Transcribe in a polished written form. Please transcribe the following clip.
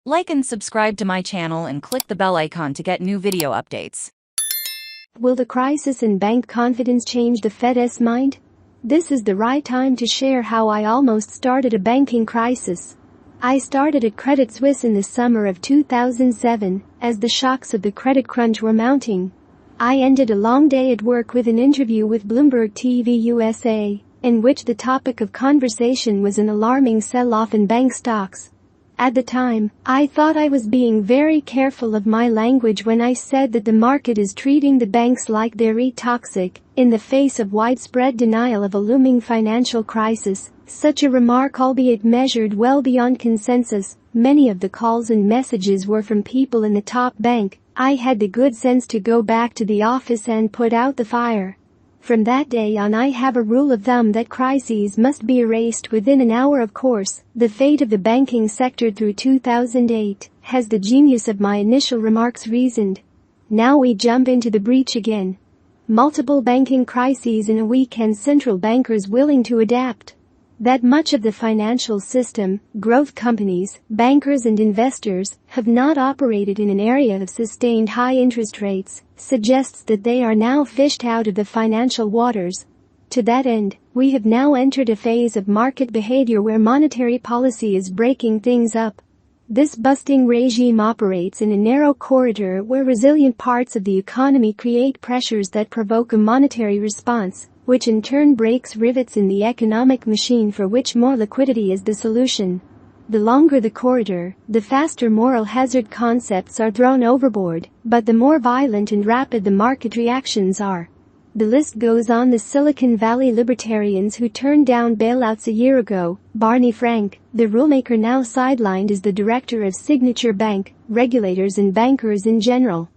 Like and subscribe to my channel and click the bell icon to get new video updates. Will the crisis in bank confidence change the Fed's mind? This is the right time to share how I almost started a banking crisis. I started at Credit Suisse in the summer of 2007, as the shocks of the credit crunch were mounting. I ended a long day at work with an interview with Bloomberg TV USA, in which the topic of conversation was an alarming sell-off in bank stocks. At the time, I thought I was being very careful of my language when I said that the market is treating the banks like they're toxic, in the face of widespread denial of a looming financial crisis. Such a remark, albeit measured well beyond consensus. Many of the calls and messages were from people in the top bank. I had the good sense to go back to the office and put out the fire. From that day on, I have a rule of thumb that crises must be erased within an hour. Of course, the fate of the banking sector through 2008 has the genius of my initial remarks reasoned. Now we jump into the breach again. Multiple banking crises in a week and central bankers willing to adapt. That much of the financial system, growth companies, bankers and investors, have not operated in an area of sustained high interest rates, suggests that they are now fished out of the financial waters. To that end, we have now entered a phase of market behavior where monetary policy is breaking things up. This busting regime operates in a narrow corridor where resilient parts of the economy create pressures that provoke a monetary response, which in turn breaks rivets in the economic machine for which more liquidity is the solution. The longer the corridor, the faster moral hazard concepts are thrown overboard, but the more violent and rapid the market reactions are. The list goes on. The Silicon Valley libertarians who turned down bailouts a year ago, Barney Frank, the rulemaker now sidelined as the director of Signature Bank, regulators and bankers in general.